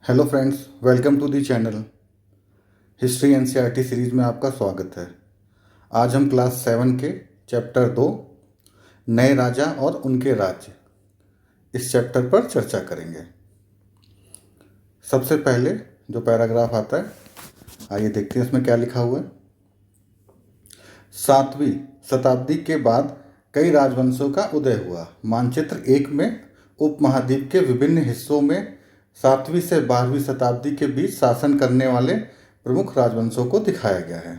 Hello friends, welcome to the channel. History NCERT series में आपका स्वागत है। आज हम क्लास 7 के चैप्टर 2 नए राजा और उनके राज्य इस चैप्टर पर चर्चा करेंगे। सबसे पहले जो पैराग्राफ आता है, आइए देखते हैं इसमें क्या लिखा हुआ है। 7वीं शताब्दी के बाद कई राजवंशों का उदय हुआ। मानचित्र 1 में उपमहाद्वीप के विभिन्न हिस्सों में 7वीं से 12वीं शताब्दी के बीच शासन करने वाले प्रमुख राजवंशों को दिखाया गया है।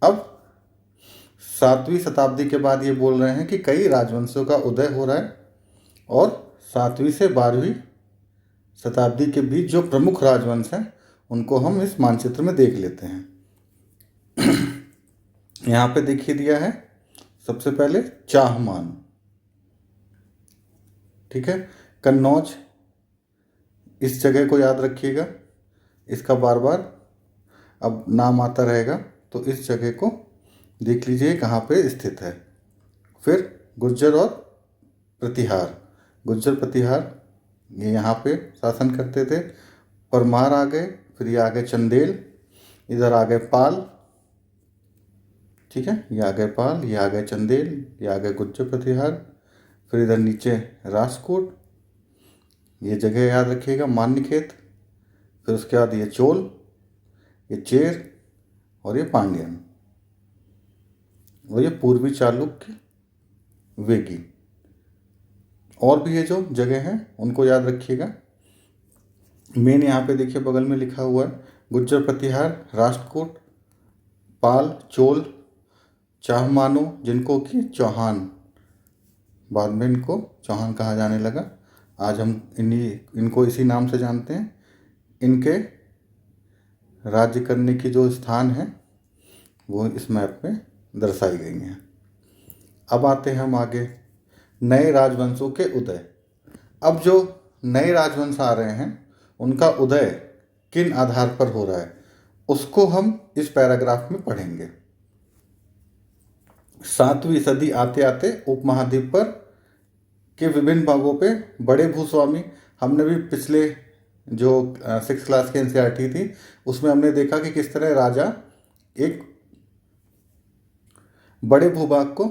अब 7वीं शताब्दी के बाद ये बोल रहे हैं कि कई राजवंशों का उदय हो रहा है और 7वीं से 12वीं शताब्दी के बीच जो प्रमुख राजवंश हैं उनको हम इस मानचित्र में देख लेते हैं। यहाँ पे देखिए दिया है सबसे पहले चाहमान, ठीक है। कन्नौज, इस जगह को याद रखिएगा, इसका बार बार अब नाम आता रहेगा, तो इस जगह को देख लीजिए कहाँ पे स्थित है। फिर गुर्जर और प्रतिहार, गुर्जर प्रतिहार ये यहाँ पे शासन करते थे। परमार आ गए, फिर ये आ गए चंदेल, इधर आ गए पाल, ठीक है, ये आ गए पाल, ये आ गए चंदेल, ये आ गए गुर्जर प्रतिहार। फिर इधर नीचे राजकोट, ये जगह याद रखिएगा, मान्यखेत। फिर उसके बाद ये चोल, ये चेर और ये पांड्यन, और ये पूर्वी चालुक्य, वेगी। और भी ये जो जगह हैं उनको याद रखिएगा। मेन यहाँ पे देखिए बगल में लिखा हुआ है गुर्जर प्रतिहार, राष्ट्रकूट, पाल, चोल, चाहमानो, जिनको कि चौहान, बाद में इनको चौहान कहा जाने लगा। आज हम इनको इसी नाम से जानते हैं। इनके राज्य करने की जो स्थान है वो इस मैप में दर्शाई गई हैं। अब आते हैं हम आगे, नए राजवंशों के उदय। अब जो नए राजवंश आ रहे हैं उनका उदय किन आधार पर हो रहा है उसको हम इस पैराग्राफ में पढ़ेंगे। 7वीं सदी आते आते उपमहाद्वीप पर के विभिन्न भागों पे बड़े भूस्वामी, हमने भी पिछले जो 6 क्लास की एनसीईआरटी थी उसमें हमने देखा कि किस तरह राजा एक बड़े भूभाग को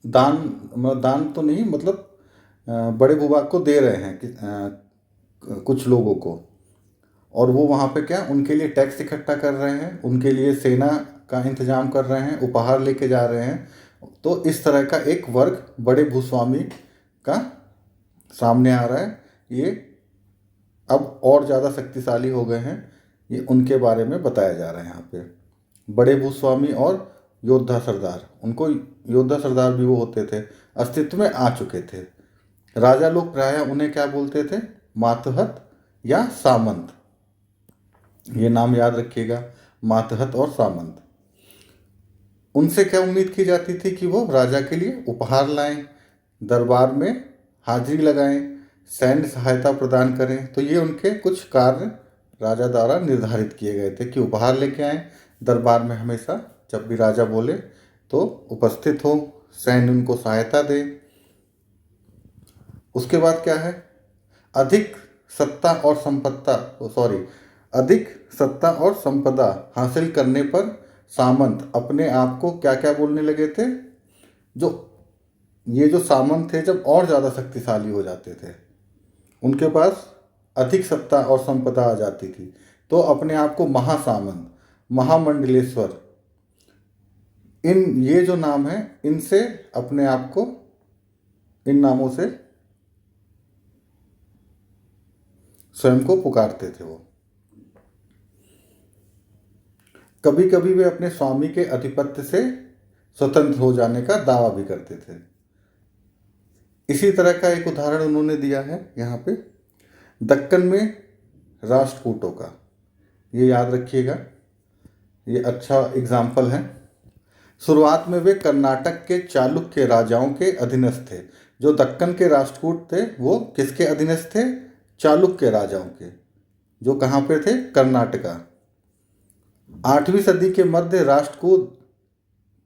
दान तो नहीं, मतलब बड़े भूभाग को दे रहे हैं कुछ लोगों को, और वो वहाँ पे क्या उनके लिए टैक्स इकट्ठा कर रहे हैं, उनके लिए सेना का इंतजाम कर रहे हैं, उपहार लेके जा रहे हैं। तो इस तरह का एक वर्ग बड़े भूस्वामी का सामने आ रहा है। ये अब और ज़्यादा शक्तिशाली हो गए हैं, ये उनके बारे में बताया जा रहा है यहाँ पे। बड़े भूस्वामी और योद्धा सरदार, उनको योद्धा सरदार भी वो होते थे, अस्तित्व में आ चुके थे। राजा लोग प्रायः उन्हें क्या बोलते थे, मातहत या सामंत। ये नाम याद रखिएगा, मातहत और सामंत। उनसे क्या उम्मीद की जाती थी कि वो राजा के लिए उपहार लाएं, दरबार में हाजिरी लगाएं, सैन्य सहायता प्रदान करें। तो ये उनके कुछ कार्य राजा द्वारा निर्धारित किए गए थे कि उपहार लेके आएं, दरबार में हमेशा जब भी राजा बोले तो उपस्थित हो, सैन्य उनको सहायता दे। उसके बाद क्या है, अधिक सत्ता और संपदा हासिल करने पर सामंत अपने आप को क्या क्या बोलने लगे थे। ये जो सामंत थे जब और ज़्यादा शक्तिशाली हो जाते थे, उनके पास अधिक सत्ता और संपदा आ जाती थी, तो अपने आप को महासामंत, महामंडलेश्वर, ये जो नाम है इनसे अपने आप को, इन नामों से स्वयं को पुकारते थे वो। कभी कभी वे अपने स्वामी के आधिपत्य से स्वतंत्र हो जाने का दावा भी करते थे। इसी तरह का एक उदाहरण उन्होंने दिया है यहाँ पे, दक्कन में राष्ट्रकूटों का, ये याद रखिएगा, ये अच्छा एग्जाम्पल है। शुरुआत में वे कर्नाटक के चालुक्य राजाओं के अधीनस्थ थे। जो दक्कन के राष्ट्रकूट थे वो किसके अधीनस्थ थे, चालुक्य राजाओं के, जो कहाँ पे थे, कर्नाटका। 8वीं सदी के मध्य राष्ट्रकूट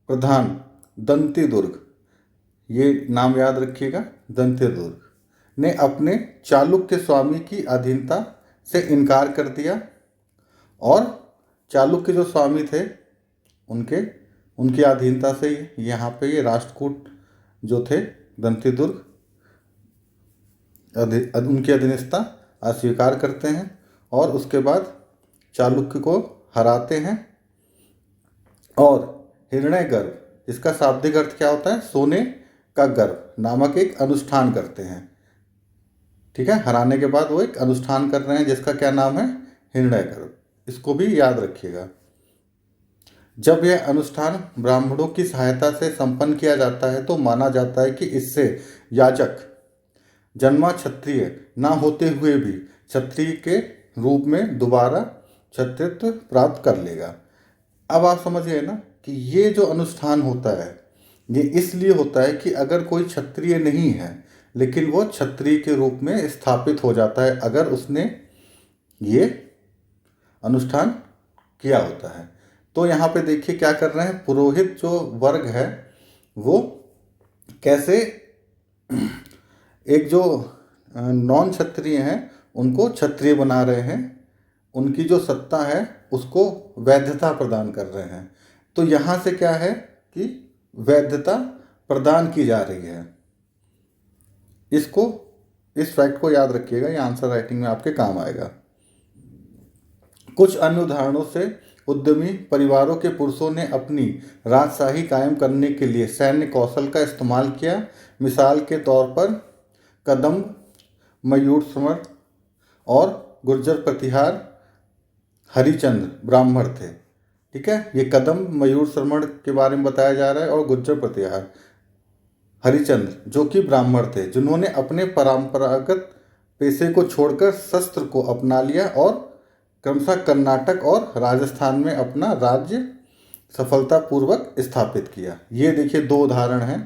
प्रधान दंतिदुर्ग, ये नाम याद रखिएगा, दंतिदुर्ग ने अपने चालुक्य स्वामी की अधीनता से इनकार कर दिया और चालुक्य जो स्वामी थे उनकी अधीनता से यहाँ पे ये राष्ट्रकूट जो थे दंतीदुर्ग उनकी अधीनस्था अस्वीकार करते हैं और उसके बाद चालुक्य को हराते हैं और हिरण्यगर्भ, इसका शाब्दिक अर्थ क्या होता है, सोने का गर्भ नामक एक अनुष्ठान करते हैं। ठीक है, हराने के बाद वो एक अनुष्ठान कर रहे हैं जिसका क्या नाम है, हिरण्यगर्भ। इसको भी याद रखिएगा। जब यह अनुष्ठान ब्राह्मणों की सहायता से संपन्न किया जाता है तो माना जाता है कि इससे याजक जन्मा क्षत्रिय ना होते हुए भी क्षत्रिय के रूप में दोबारा क्षत्रियत्व प्राप्त कर लेगा। अब आप समझिए ना कि ये जो अनुष्ठान होता है ये इसलिए होता है कि अगर कोई क्षत्रिय नहीं है लेकिन वो क्षत्रिय के रूप में स्थापित हो जाता है अगर उसने ये अनुष्ठान किया होता है। तो यहाँ पे देखिए क्या कर रहे हैं, पुरोहित जो वर्ग है वो कैसे एक जो नॉन क्षत्रिय हैं उनको क्षत्रिय बना रहे हैं, उनकी जो सत्ता है उसको वैधता प्रदान कर रहे हैं। तो यहाँ से क्या है कि वैधता प्रदान की जा रही है। इस फैक्ट को याद रखिएगा, ये आंसर राइटिंग में आपके काम आएगा। कुछ अन्य उदाहरणों से उद्यमी परिवारों के पुरुषों ने अपनी राजशाही कायम करने के लिए सैन्य कौशल का इस्तेमाल किया। मिसाल के तौर पर कदम्ब, मयूर समर और गुर्जर प्रतिहार हरिचंद्र ब्राह्मण थे। ठीक है, ये कदम्ब मयूर श्रवण के बारे में बताया जा रहा है और गुर्जर प्रतिहार हरिचंद्र जो कि ब्राह्मण थे जिन्होंने अपने परंपरागत पेशे को छोड़कर शस्त्र को अपना लिया और क्रमशः कर्नाटक और राजस्थान में अपना राज्य सफलतापूर्वक स्थापित किया। ये देखिए दो उदाहरण हैं।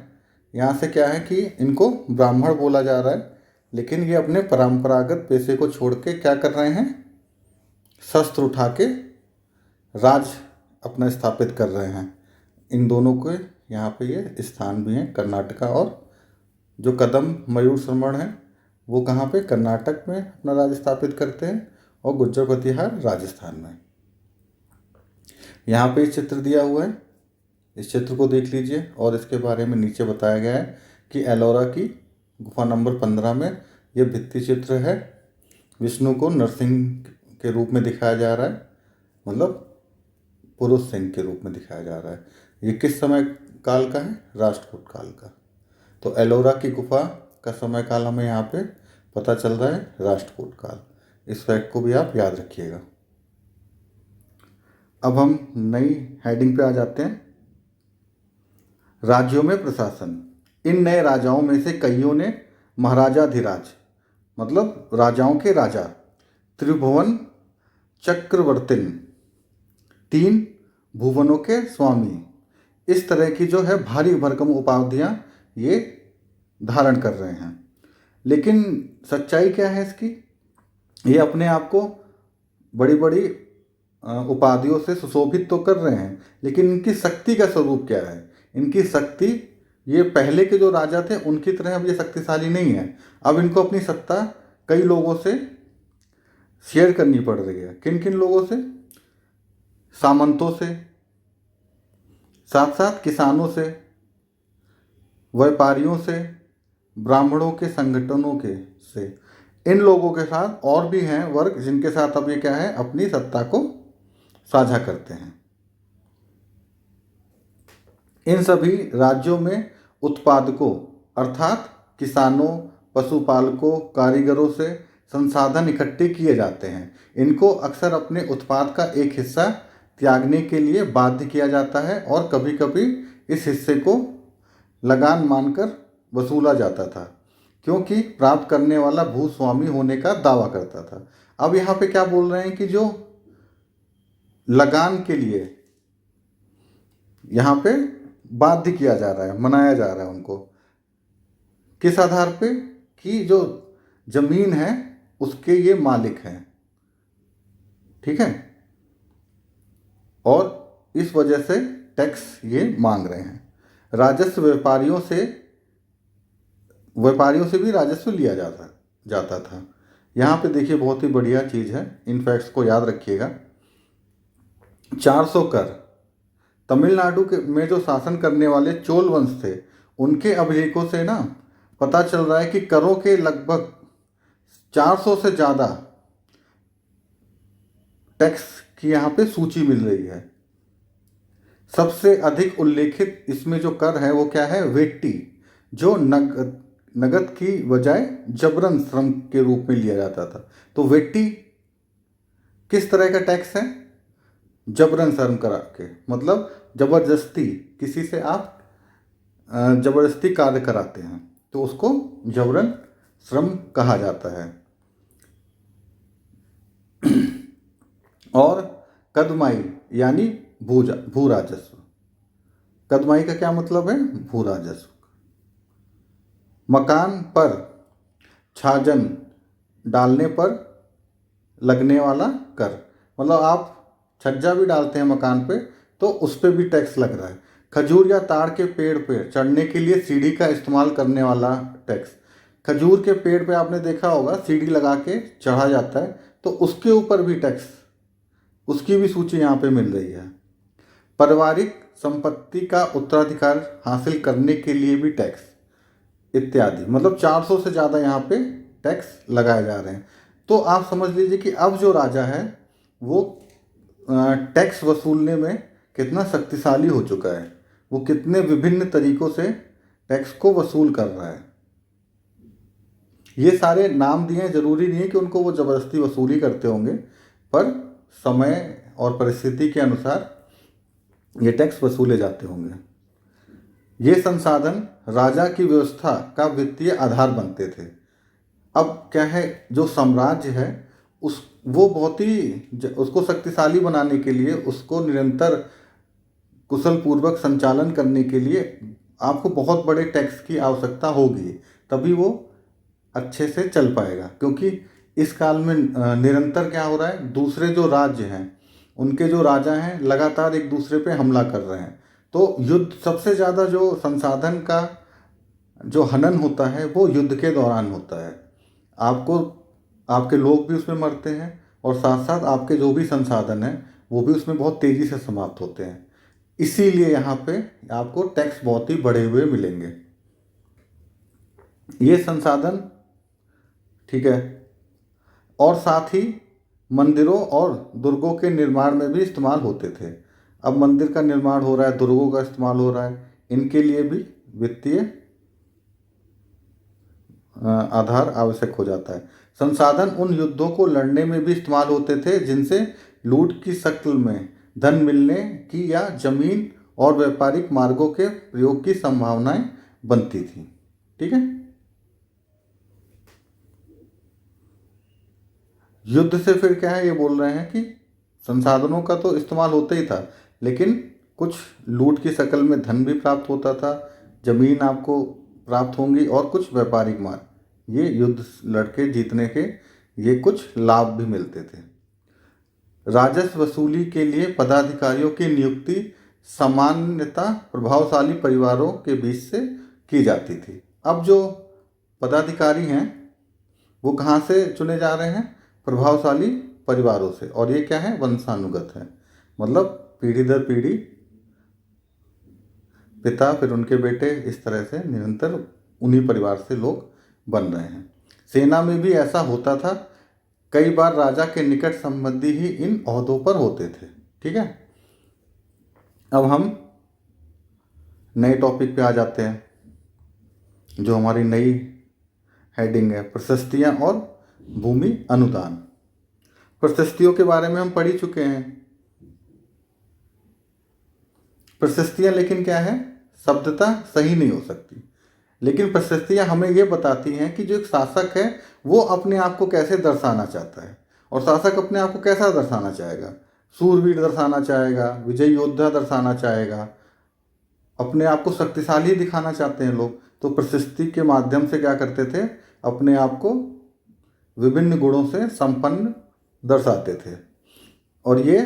यहाँ से क्या है कि इनको ब्राह्मण बोला जा रहा है लेकिन ये अपने परंपरागत पेशे को छोड़ के क्या कर रहे हैं, शस्त्र उठा के राज अपना स्थापित कर रहे हैं। इन दोनों के यहाँ पे ये स्थान भी हैं कर्नाटका, और जो कदम्ब मयूर श्रवण है वो कहाँ पे, कर्नाटक में अपना राज स्थापित करते हैं और गुर्जर प्रतिहार राजस्थान में। यहाँ पे इस चित्र दिया हुआ है, इस चित्र को देख लीजिए और इसके बारे में नीचे बताया गया है कि एलोरा की गुफा नंबर 15 में ये भित्ति चित्र है। विष्णु को नरसिंह के रूप में दिखाया जा रहा है, मतलब पुरुष सिंह के रूप में दिखाया जा रहा है। ये किस समय काल का है, राष्ट्रकूट काल का। तो एलोरा की गुफा का समय काल हमें यहाँ पे पता चल रहा है, राष्ट्रकूट काल। इस फैक्ट को भी आप याद रखिएगा। अब हम नई हेडिंग पे आ जाते हैं, राज्यों में प्रशासन। इन नए राजाओं में से कईयों ने महाराजाधिराज मतलब राजाओं के राजा, त्रिभुवन चक्रवर्तिन, 3 भुवनों के स्वामी, इस तरह की जो है भारी भरकम उपाधियां ये धारण कर रहे हैं। लेकिन सच्चाई क्या है इसकी, ये अपने आप को बड़ी बड़ी उपाधियों से सुशोभित तो कर रहे हैं लेकिन इनकी शक्ति का स्वरूप क्या है, इनकी शक्ति ये पहले के जो राजा थे उनकी तरह अब ये शक्तिशाली नहीं है। अब इनको अपनी सत्ता कई लोगों से शेयर करनी पड़ रही है। किन किन लोगों से, सामंतों से, साथ साथ किसानों से, व्यापारियों से, ब्राह्मणों के संगठनों के से, इन लोगों के साथ और भी हैं वर्ग जिनके साथ अब ये क्या है, अपनी सत्ता को साझा करते हैं। इन सभी राज्यों में उत्पादकों अर्थात किसानों, पशुपालकों, कारीगरों से संसाधन इकट्ठे किए जाते हैं। इनको अक्सर अपने उत्पाद का एक हिस्सा त्यागने के लिए बाध्य किया जाता है और कभी कभी इस हिस्से को लगान मानकर वसूला जाता था क्योंकि प्राप्त करने वाला भूस्वामी होने का दावा करता था। अब यहाँ पे क्या बोल रहे हैं कि जो लगान के लिए यहाँ पे बाध्य किया जा रहा है, मनाया जा रहा है उनको, किस आधार पे कि जो जमीन है उसके ये मालिक हैं। ठीक है, और इस वजह से टैक्स ये मांग रहे हैं। राजस्व व्यापारियों से भी राजस्व लिया जाता था। यहाँ पे देखिए बहुत ही बढ़िया चीज़ है, इन फैक्ट्स को याद रखिएगा। 400 कर। तमिलनाडु के में जो शासन करने वाले चोल वंश थे, उनके अभिलेखों से ना पता चल रहा है कि करों के लगभग 400 से ज़्यादा टैक्स की यहाँ पे सूची मिल रही है। सबसे अधिक उल्लेखित इसमें जो कर है वो क्या है, वेट्टी, जो नगद की बजाय जबरन श्रम के रूप में लिया जाता था। तो वेट्टी किस तरह का टैक्स है, जबरन श्रम करा के, मतलब जबरदस्ती किसी से आप जबरदस्ती कार्य कराते हैं तो उसको जबरन श्रम कहा जाता है। और कदमाई यानी भू राजस्व। कदमाई का क्या मतलब है, भू राजस्व। मकान पर छाजन डालने पर लगने वाला कर, मतलब आप छज्जा भी डालते हैं मकान पे तो उस पर भी टैक्स लग रहा है। खजूर या ताड़ के पेड़ पे चढ़ने के लिए सीढ़ी का इस्तेमाल करने वाला टैक्स। खजूर के पेड़ पे आपने देखा होगा सीढ़ी लगा के चढ़ा जाता है, तो उसके ऊपर भी टैक्स, उसकी भी सूची यहाँ पे मिल रही है। पारिवारिक संपत्ति का उत्तराधिकार हासिल करने के लिए भी टैक्स इत्यादि, मतलब 400 से ज़्यादा यहाँ पे टैक्स लगाए जा रहे हैं। तो आप समझ लीजिए कि अब जो राजा है वो टैक्स वसूलने में कितना शक्तिशाली हो चुका है, वो कितने विभिन्न तरीकों से टैक्स को वसूल कर रहा है। ये सारे नाम दिए हैं, जरूरी नहीं है कि उनको वो ज़बरदस्ती वसूली करते होंगे, पर समय और परिस्थिति के अनुसार ये टैक्स वसूले जाते होंगे। ये संसाधन राजा की व्यवस्था का वित्तीय आधार बनते थे। अब क्या है, जो साम्राज्य है वो बहुत ही उसको शक्तिशाली बनाने के लिए, उसको निरंतर कुशल पूर्वक संचालन करने के लिए आपको बहुत बड़े टैक्स की आवश्यकता होगी, तभी वो अच्छे से चल पाएगा। क्योंकि इस काल में निरंतर क्या हो रहा है, दूसरे जो राज्य हैं उनके जो राजा हैं लगातार एक दूसरे पे हमला कर रहे हैं। तो युद्ध, सबसे ज़्यादा जो संसाधन का जो हनन होता है वो युद्ध के दौरान होता है। आपके लोग भी उसमें मरते हैं और साथ साथ आपके जो भी संसाधन हैं वो भी उसमें बहुत तेज़ी से समाप्त होते हैं। इसीलिए यहाँ पे आपको टैक्स बहुत ही बढ़े हुए मिलेंगे। ये संसाधन ठीक है, और साथ ही मंदिरों और दुर्गों के निर्माण में भी इस्तेमाल होते थे। अब मंदिर का निर्माण हो रहा है, दुर्गों का इस्तेमाल हो रहा है, इनके लिए भी वित्तीय आधार आवश्यक हो जाता है। संसाधन उन युद्धों को लड़ने में भी इस्तेमाल होते थे जिनसे लूट की शक्ल में धन मिलने की या जमीन और व्यापारिक मार्गों के प्रयोग की संभावनाएं बनती थी। ठीक है, युद्ध से फिर क्या है, ये बोल रहे हैं कि संसाधनों का तो इस्तेमाल होता ही था, लेकिन कुछ लूट की शक्ल में धन भी प्राप्त होता था, जमीन आपको प्राप्त होंगी और कुछ व्यापारिक मार्ग, ये युद्ध लड़के जीतने के ये कुछ लाभ भी मिलते थे। राजस्व वसूली के लिए पदाधिकारियों की नियुक्ति सामान्यतः प्रभावशाली परिवारों के बीच से की जाती थी। अब जो पदाधिकारी हैं वो कहाँ से चुने जा रहे हैं, प्रभावशाली परिवारों से, और ये क्या है, वंशानुगत है, मतलब पीढ़ी दर पीढ़ी पिता फिर उनके बेटे, इस तरह से निरंतर उन्हीं परिवार से लोग बन रहे हैं। सेना में भी ऐसा होता था, कई बार राजा के निकट संबंधी ही इन ओहदों पर होते थे। ठीक है, अब हम नए टॉपिक पे आ जाते हैं, जो हमारी नई हेडिंग है, प्रशस्तियां और भूमि अनुदान। प्रशस्तियों के बारे में हम पढ़ ही चुके हैं। प्रशस्तियां लेकिन क्या है, शब्दता सही नहीं हो सकती, लेकिन प्रशस्तियां हमें ये बताती हैं कि जो एक शासक है वो अपने आप को कैसे दर्शाना चाहता है। और शासक अपने आप को कैसा दर्शाना चाहेगा, सूरवीर दर्शाना चाहेगा, विजयी योद्धा दर्शाना चाहेगा, अपने आप को शक्तिशाली दिखाना चाहते हैं लोग। तो प्रशस्ति के माध्यम से क्या करते थे, अपने आप को विभिन्न गुणों से संपन्न दर्शाते थे। और ये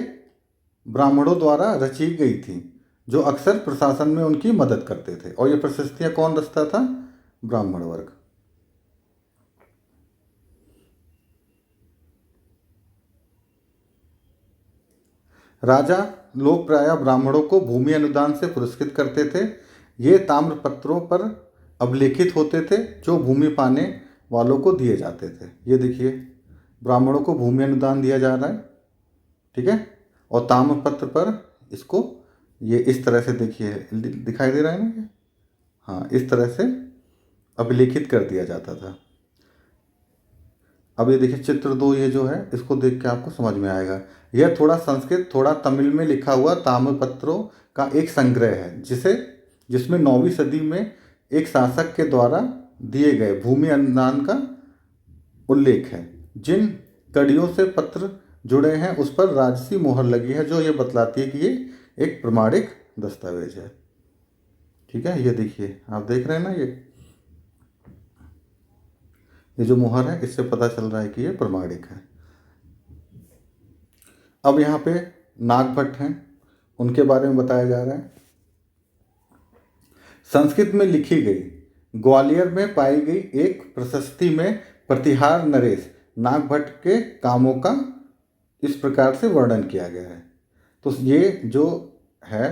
ब्राह्मणों द्वारा रची गई थी, जो अक्सर प्रशासन में उनकी मदद करते थे। और ये प्रशस्तियां कौन रचता था, ब्राह्मण वर्ग। राजा लोग प्रायः ब्राह्मणों को भूमि अनुदान से पुरस्कृत करते थे। ये ताम्र पत्रों पर अभिलेखित होते थे जो भूमि पाने वालों को दिए जाते थे। ये देखिए, ब्राह्मणों को भूमि अनुदान दिया जा रहा है, ठीक है, और ताम्र पत्र पर इसको ये इस तरह से देखिए दिखाई दे रहा है ना ये, हाँ, इस तरह से अभिलेखित कर दिया जाता था। अब ये देखिए चित्र 2, ये जो है इसको देख के आपको समझ में आएगा। यह थोड़ा संस्कृत थोड़ा तमिल में लिखा हुआ ताम्रपत्रों का एक संग्रह है जिसमें 9वीं सदी में एक शासक के द्वारा दिए गए भूमि अनुदान का उल्लेख है। जिन कड़ियों से पत्र जुड़े हैं उस पर राजसी मोहर लगी है जो ये बतलाती है कि ये एक प्रमाणिक दस्तावेज है। ठीक है, ये देखिए, आप देख रहे हैं ना, ये जो मोहर है इससे पता चल रहा है कि ये प्रमाणिक है। अब यहाँ पे नागभट्ट हैं, उनके बारे में बताया जा रहा है। संस्कृत में लिखी गई ग्वालियर में पाई गई एक प्रशस्ति में प्रतिहार नरेश नागभट्ट के कामों का इस प्रकार से वर्णन किया गया है। तो ये जो है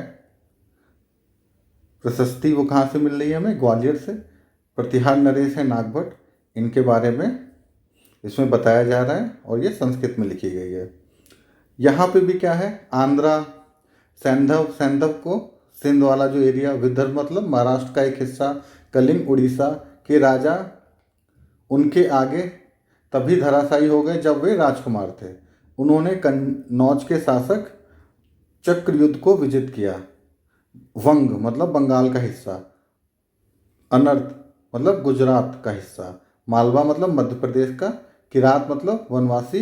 प्रशस्ति वो कहाँ से मिल रही है हमें? ग्वालियर से। प्रतिहार नरेश है नागभट्ट, इनके बारे में इसमें बताया जा रहा है और ये संस्कृत में लिखी गई है। यहाँ पे भी क्या है, आंध्रा सैंधव को सिंध वाला जो एरिया, विदर्भ मतलब महाराष्ट्र का एक हिस्सा, कलिंग उड़ीसा के राजा उनके आगे तभी धराशायी हो गए जब वे राजकुमार थे। उन्होंने कन्नौज के शासक चक्रयुद्ध को विजित किया। वंग मतलब बंगाल का हिस्सा, अनर्थ मतलब गुजरात का हिस्सा, मालवा मतलब मध्य प्रदेश का, किरात मतलब वनवासी,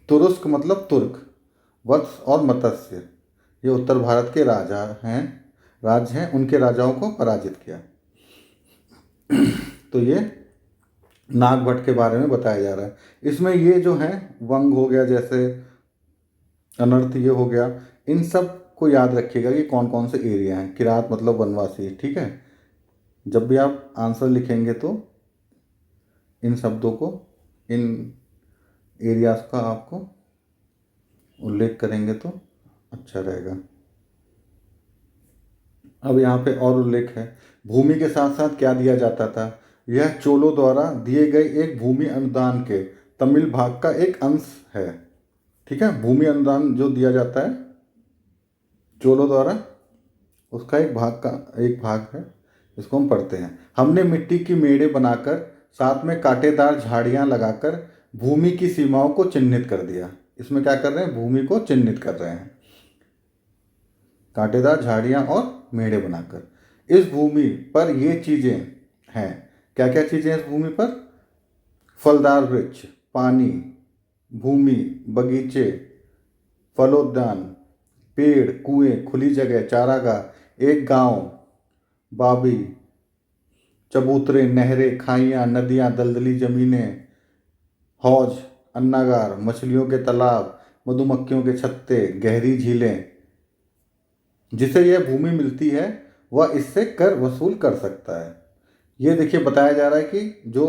तुरुस्क मतलब तुर्क, वत्स और मत्स्य ये उत्तर भारत के राज्य हैं, उनके राजाओं को पराजित किया। तो ये नागभट्ट के बारे में बताया जा रहा है। इसमें ये जो है वंग हो गया, जैसे अनर्थ ये हो गया, इन सब को याद रखिएगा कि कौन कौन से एरिया हैं। किरात मतलब वनवासी, ठीक है। जब भी आप आंसर लिखेंगे तो इन शब्दों को, इन एरियाज का आपको उल्लेख करेंगे तो अच्छा रहेगा। अब यहाँ पे और उल्लेख है, भूमि के साथ साथ क्या दिया जाता था। यह चोलों द्वारा दिए गए एक भूमि अनुदान के तमिल भाग का एक अंश है। ठीक है, भूमि अनुदान जो दिया जाता है चोलों द्वारा, उसका एक भाग है, इसको हम पढ़ते हैं। हमने मिट्टी की मेड़े बनाकर साथ में कांटेदार झाड़ियाँ लगाकर भूमि की सीमाओं को चिन्हित कर दिया। इसमें क्या कर रहे हैं, भूमि को चिन्हित कर रहे हैं, कांटेदार झाड़ियाँ और मेड़े बनाकर। इस भूमि पर ये चीज़ें हैं, क्या क्या चीज़ें हैं इस भूमि पर? फलदार वृक्ष, पानी, भूमि, बगीचे, फलोद्यान, पेड़, कुएं, खुली जगह, चारागाह, एक गांव, बाबी, चबूतरे, नहरें, खाइयाँ, नदियाँ, दलदली ज़मीनें, हौज, अन्नागार, मछलियों के तालाब, मधुमक्खियों के छत्ते, गहरी झीलें। जिसे यह भूमि मिलती है वह इससे कर वसूल कर सकता है। ये देखिए बताया जा रहा है कि जो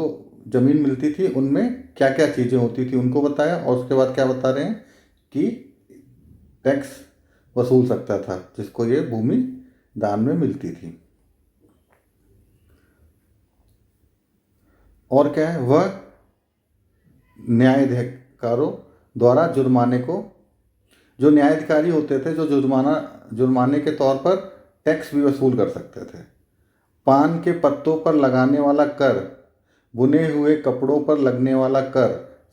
ज़मीन मिलती थी उनमें क्या क्या चीज़ें होती थी उनको बताया, और उसके बाद क्या बता रहे हैं कि टैक्स वसूल सकता था जिसको ये भूमि दान में मिलती थी। और क्या है, वह न्यायाधिकारों द्वारा जुर्माने को, जो न्यायाधिकारी होते थे जो जुर्माने के तौर पर टैक्स भी वसूल कर सकते थे। पान के पत्तों पर लगाने वाला कर, बुने हुए कपड़ों पर लगने वाला कर,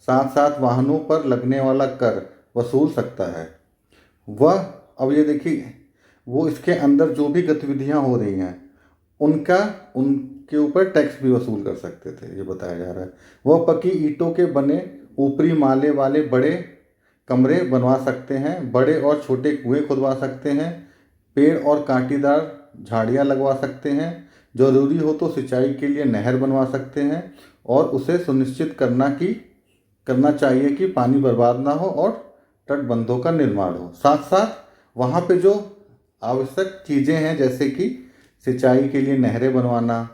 साथ साथ वाहनों पर लगने वाला कर वसूल सकता है। वह, अब ये देखिए, वो इसके अंदर जो भी गतिविधियां हो रही हैं उनके ऊपर टैक्स भी वसूल कर सकते थे, ये बताया जा रहा है। वह पकी ईंटों के बने ऊपरी माले वाले बड़े कमरे बनवा सकते हैं, बड़े और छोटे कुएं खुदवा सकते हैं, पेड़ और कांटेदार झाड़ियाँ लगवा सकते हैं, जरूरी हो तो सिंचाई के लिए नहर बनवा सकते हैं, और उसे सुनिश्चित करना चाहिए कि पानी बर्बाद ना हो और तटबंधों का निर्माण हो। साथ साथ वहाँ पे जो आवश्यक चीज़ें हैं जैसे कि सिंचाई के लिए नहरें बनवाना,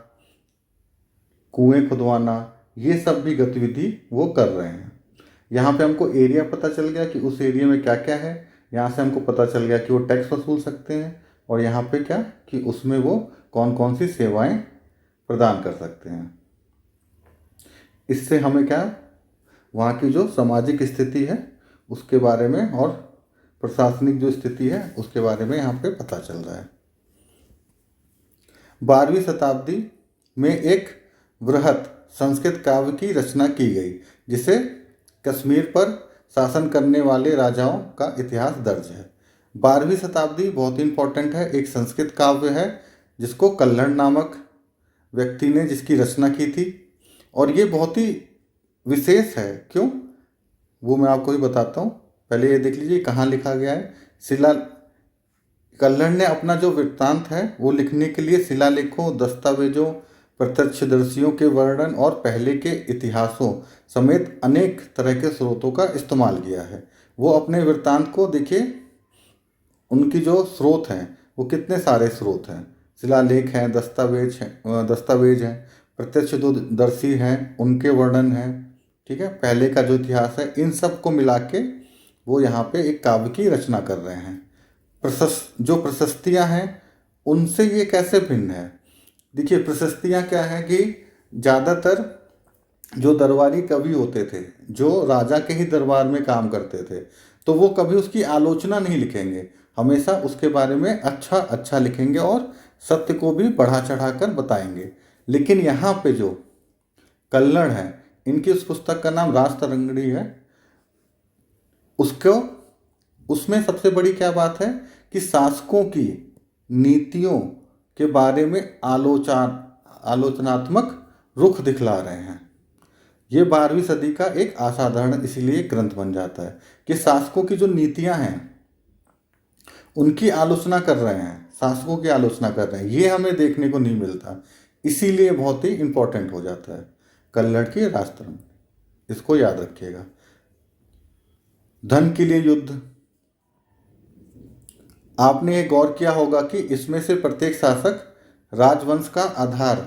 कुएं खुदवाना, ये सब भी गतिविधि वो कर रहे हैं। यहाँ पे हमको एरिया पता चल गया कि उस एरिया में क्या क्या है। यहाँ से हमको पता चल गया कि वो टैक्स वसूल सकते हैं, और यहाँ पे क्या कि उसमें वो कौन कौन सी सेवाएं प्रदान कर सकते हैं। इससे हमें क्या वहाँ की जो सामाजिक स्थिति है उसके बारे में और प्रशासनिक जो स्थिति है उसके बारे में यहाँ पे पता चल रहा है। 12वीं शताब्दी में एक बृहत संस्कृत काव्य की रचना की गई जिसे कश्मीर पर शासन करने वाले राजाओं का इतिहास दर्ज है। 12वीं शताब्दी बहुत ही इंपॉर्टेंट है। एक संस्कृत काव्य है जिसको कल्हड़ नामक व्यक्ति ने जिसकी रचना की थी, और ये बहुत ही विशेष है। क्यों, वो मैं आपको ही बताता हूँ। पहले ये देख लीजिए कहाँ लिखा गया है। शिला कल्हड़ ने अपना जो वृत्तांत है वो लिखने के लिए शिलालेखों, दस्तावेजों, प्रत्यक्षदर्शियों के वर्णन और पहले के इतिहासों समेत अनेक तरह के स्रोतों का इस्तेमाल किया है। वो अपने वृत्तांत को देखिए, उनकी जो स्रोत हैं वो कितने सारे स्रोत हैं। शिलालेख हैं, दस्तावेज हैं, प्रत्यक्षदर्शी हैं, उनके वर्णन हैं, ठीक है, पहले का जो इतिहास है, इन सब को मिला के वो यहाँ पे एक काव्य की रचना कर रहे हैं। जो प्रशस्तियाँ हैं उनसे ये कैसे भिन्न है। देखिए प्रशस्तियाँ क्या है कि ज़्यादातर जो दरबारी कवि होते थे, जो राजा के ही दरबार में काम करते थे, तो वो कभी उसकी आलोचना नहीं लिखेंगे, हमेशा उसके बारे में अच्छा अच्छा लिखेंगे और सत्य को भी बढ़ा चढ़ा कर बताएंगे। लेकिन यहाँ पे जो कल्हड़ है, इनकी उस पुस्तक का नाम राजतरंगिणी है। उसमें सबसे बड़ी क्या बात है कि शासकों की नीतियों के बारे में आलोचनात्मक रुख दिखला रहे हैं। ये 12वीं सदी का एक असाधारण इसीलिए ग्रंथ बन जाता है कि शासकों की जो नीतियां हैं उनकी आलोचना कर रहे हैं, शासकों की आलोचना कर रहे हैं। ये हमें देखने को नहीं मिलता, इसीलिए बहुत ही इंपॉर्टेंट हो जाता है कल्हड़ की राजतरंगिणी। इसको याद रखिएगा। धन के लिए युद्ध, आपने ये गौर किया होगा कि इसमें से प्रत्येक शासक राजवंश का आधार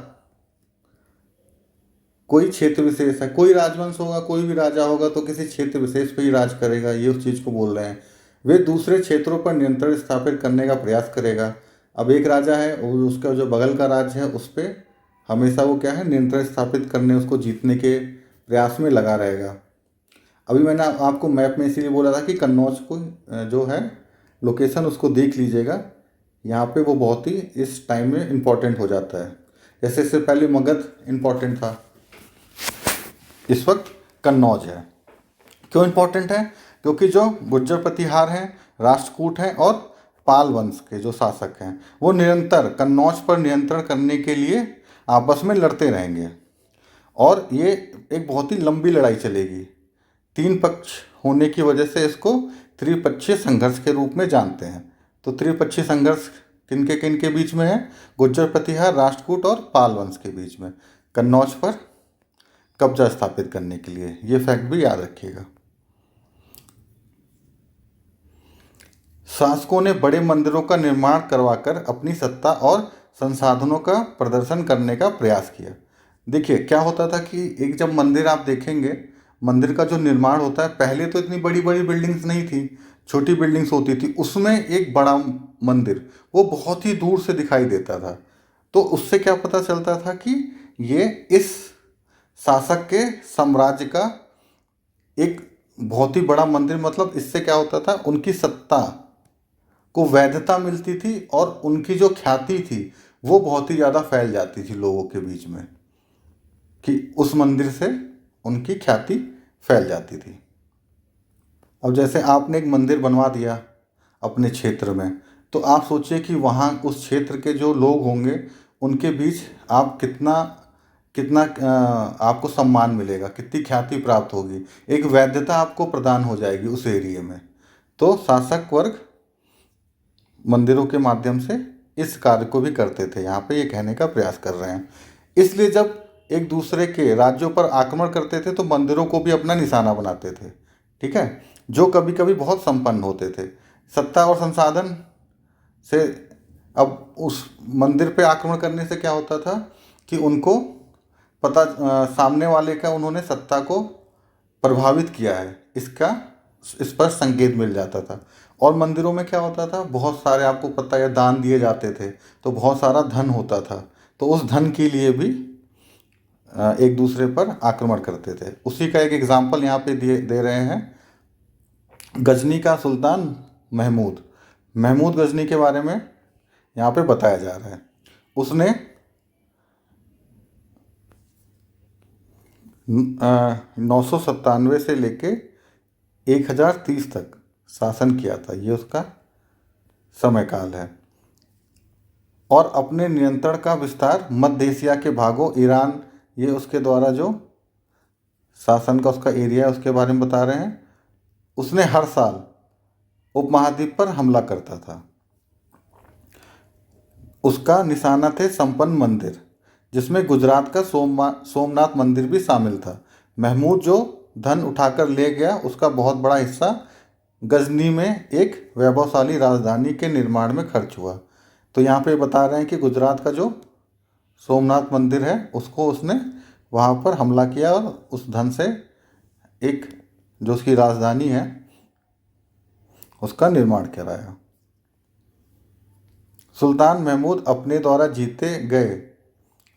कोई क्षेत्र विशेष है। कोई राजवंश होगा, कोई भी राजा होगा तो किसी क्षेत्र विशेष पे ही राज करेगा, ये उस चीज़ को बोल रहे हैं। वे दूसरे क्षेत्रों पर नियंत्रण स्थापित करने का प्रयास करेगा। अब एक राजा है, उसका जो बगल का राज्य है उस पर हमेशा वो क्या है, नियंत्रण स्थापित करने, उसको जीतने के प्रयास में लगा रहेगा। अभी मैंने आपको मैप में इसीलिए बोला था कि कन्नौज को जो है लोकेशन उसको देख लीजिएगा। यहाँ पे वो बहुत ही इस टाइम में इम्पोर्टेंट हो जाता है। जैसे इससे पहले मगध इम्पोर्टेंट था, इस वक्त कन्नौज है। क्यों इम्पोर्टेंट है? क्योंकि जो गुर्जर प्रतिहार हैं, राष्ट्रकूट हैं और पाल वंश के जो शासक हैं वो निरंतर कन्नौज पर नियंत्रण करने के लिए आपस में लड़ते रहेंगे, और ये एक बहुत ही लंबी लड़ाई चलेगी। 3 पक्ष होने की वजह से इसको त्रिपक्षीय संघर्ष के रूप में जानते हैं। तो त्रिपक्षीय संघर्ष किन के बीच में है? गुर्जर प्रतिहार, राष्ट्रकूट और पाल वंश के बीच में, कन्नौज पर कब्जा स्थापित करने के लिए। ये फैक्ट भी याद रखिएगा। शासकों ने बड़े मंदिरों का निर्माण करवाकर अपनी सत्ता और संसाधनों का प्रदर्शन करने का प्रयास किया। देखिए क्या होता था कि एक जब मंदिर आप देखेंगे, मंदिर का जो निर्माण होता है, पहले तो इतनी बड़ी बड़ी बिल्डिंग्स नहीं थी, छोटी बिल्डिंग्स होती थी। उसमें एक बड़ा मंदिर वो बहुत ही दूर से दिखाई देता था। तो उससे क्या पता चलता था कि ये इस शासक के साम्राज्य का एक बहुत ही बड़ा मंदिर, मतलब इससे क्या होता था, उनकी सत्ता को वैधता मिलती थी और उनकी जो ख्याति थी वो बहुत ही ज़्यादा फैल जाती थी लोगों के बीच में, कि उस मंदिर से उनकी ख्याति फैल जाती थी। अब जैसे आपने एक मंदिर बनवा दिया अपने क्षेत्र में, तो आप सोचिए कि वहाँ उस क्षेत्र के जो लोग होंगे उनके बीच आप कितना आपको सम्मान मिलेगा, कितनी ख्याति प्राप्त होगी, एक वैधता आपको प्रदान हो जाएगी उस एरिया में। तो शासक वर्ग मंदिरों के माध्यम से इस कार्य को भी करते थे, यहाँ पे ये कहने का प्रयास कर रहे हैं। इसलिए जब एक दूसरे के राज्यों पर आक्रमण करते थे तो मंदिरों को भी अपना निशाना बनाते थे, ठीक है, जो कभी कभी बहुत संपन्न होते थे। सत्ता और संसाधन से अब उस मंदिर पे आक्रमण करने से क्या होता था कि उनको पता सामने वाले का उन्होंने सत्ता को प्रभावित किया है, इसका इस पर संकेत मिल जाता था। और मंदिरों में क्या होता था, बहुत सारे, आपको पता है, दान दिए जाते थे, तो बहुत सारा धन होता था, तो उस धन के लिए भी एक दूसरे पर आक्रमण करते थे। उसी का एक एग्जाम्पल यहाँ पे दे रहे हैं, गजनी का सुल्तान महमूद। महमूद गजनी के बारे में यहाँ पे बताया जा रहा है। उसने 997 से लेके 1030 तक शासन किया था, ये उसका समय काल है। और अपने नियंत्रण का विस्तार मध्य एशिया के भागों, ईरान, ये उसके द्वारा जो शासन का उसका एरिया है उसके बारे में बता रहे हैं। उसने हर साल उपमहाद्वीप पर हमला करता था। उसका निशाना थे संपन्न मंदिर, जिसमें गुजरात का सोमनाथ मंदिर भी शामिल था। महमूद जो धन उठाकर ले गया, उसका बहुत बड़ा हिस्सा गजनी में एक वैभवशाली राजधानी के निर्माण में खर्च हुआ। तो यहाँ पे बता रहे हैं कि गुजरात का जो सोमनाथ मंदिर है उसको उसने वहाँ पर हमला किया और उस धन से एक जो उसकी राजधानी है उसका निर्माण कराया। सुल्तान महमूद अपने द्वारा जीते गए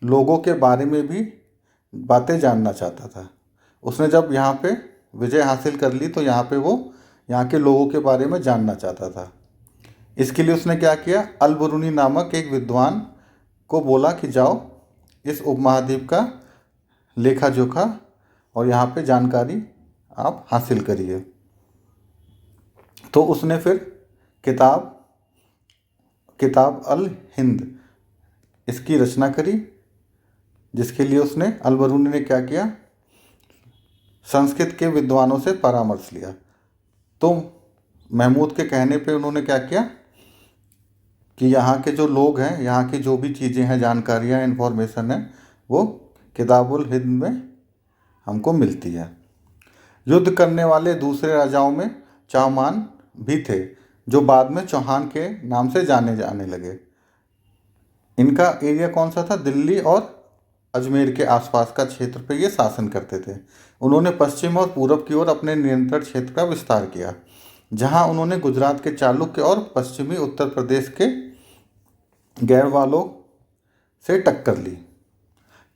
लोगों के बारे में भी बातें जानना चाहता था। उसने जब यहाँ पे विजय हासिल कर ली तो यहाँ पे वो यहाँ के लोगों के बारे में जानना चाहता था। इसके लिए उसने क्या किया, अल बरूनी नामक एक विद्वान को बोला कि जाओ इस उपमहाद्वीप का लेखा जोखा और यहाँ पे जानकारी आप हासिल करिए। तो उसने फिर किताब अल हिंद इसकी रचना करी, जिसके लिए उसने अल बरूनी ने क्या किया, संस्कृत के विद्वानों से परामर्श लिया। तो महमूद के कहने पे उन्होंने क्या किया कि यहाँ के जो लोग हैं, यहाँ की जो भी चीज़ें हैं, जानकारियाँ, इन्फॉर्मेशन है, वो किताबुल हिंद में हमको मिलती है। युद्ध करने वाले दूसरे राजाओं में चाहमान भी थे, जो बाद में चौहान के नाम से जाने लगे। इनका एरिया कौन सा था, दिल्ली और अजमेर के आसपास का क्षेत्र पे ये शासन करते थे। उन्होंने पश्चिम और पूरब की ओर अपने नियंत्रण क्षेत्र का विस्तार किया, जहां उन्होंने गुजरात के चालुक्य और पश्चिमी उत्तर प्रदेश के गैरवालों से टक्कर ली।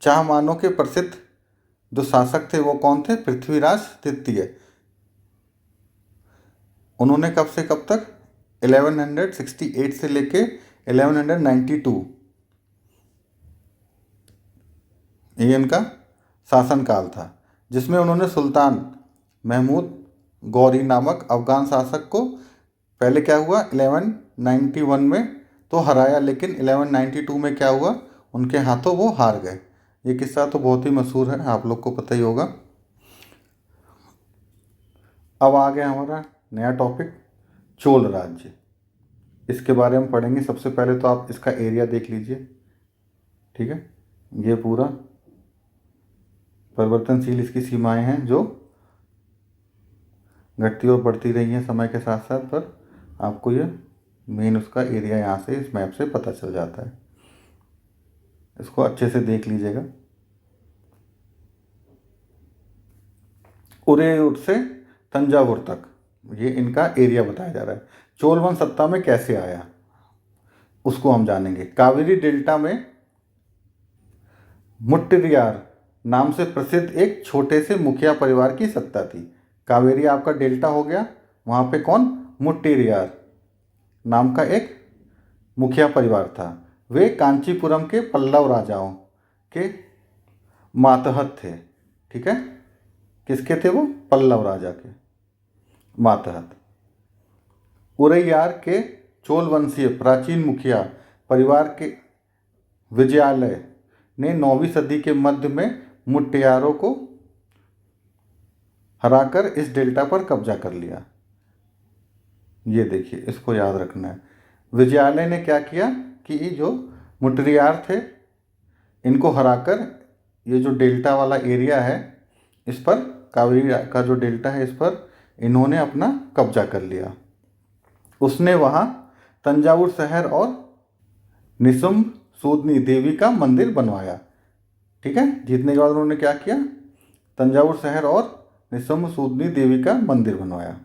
चाहमानों के प्रसिद्ध जो शासक थे वो कौन थे, पृथ्वीराज तृतीय। उन्होंने कब से कब तक, 1168 से लेके 1192 ये इनका शासनकाल था, जिसमें उन्होंने सुल्तान महमूद गौरी नामक अफगान शासक को पहले क्या हुआ 1191 में तो हराया, लेकिन 1192 में क्या हुआ, उनके हाथों वो हार गए। ये किस्सा तो बहुत ही मशहूर है, आप लोग को पता ही होगा। अब आ गया हमारा नया टॉपिक, चोल राज्य। इसके बारे में पढ़ेंगे। सबसे पहले तो आप इसका एरिया देख लीजिए, ठीक है। ये पूरा परिवर्तनशील इसकी सीमाएं हैं जो घटती और बढ़ती रही हैं समय के साथ साथ, पर आपको ये मेन उसका एरिया यहाँ से इस मैप से पता चल जाता है। इसको अच्छे से देख लीजिएगा। उरेयूर से तंजावुर तक ये इनका एरिया बताया जा रहा है। चोल वंश सत्ता में कैसे आया उसको हम जानेंगे। कावेरी डेल्टा में मुट्टियार नाम से प्रसिद्ध एक छोटे से मुखिया परिवार की सत्ता थी। कावेरी आपका डेल्टा हो गया, वहाँ पे कौन, मुट्टियार नाम का एक मुखिया परिवार था। वे कांचीपुरम के पल्लव राजाओं के मातहत थे, ठीक है। किसके थे वो, पल्लव राजा के मातहत। उरैयार के चोल वंशीय प्राचीन मुखिया परिवार के विजयालय ने 9वीं सदी के मध्य में मुट्टियारों को हराकर इस डेल्टा पर कब्जा कर लिया। ये देखिए, इसको याद रखना है। विजयालय ने क्या किया कि जो मुट्टियार थे इनको हराकर ये जो डेल्टा वाला एरिया है इस पर, कावेरी का जो डेल्टा है इस पर इन्होंने अपना कब्जा कर लिया। उसने वहाँ तंजावुर शहर और निसुम्भ सूदनी देवी का मंदिर बनवाया, ठीक है। जीतने के बाद उन्होंने क्या किया, तंजावुर शहर और निसुम्भ सूदनी देवी का मंदिर बनवाया।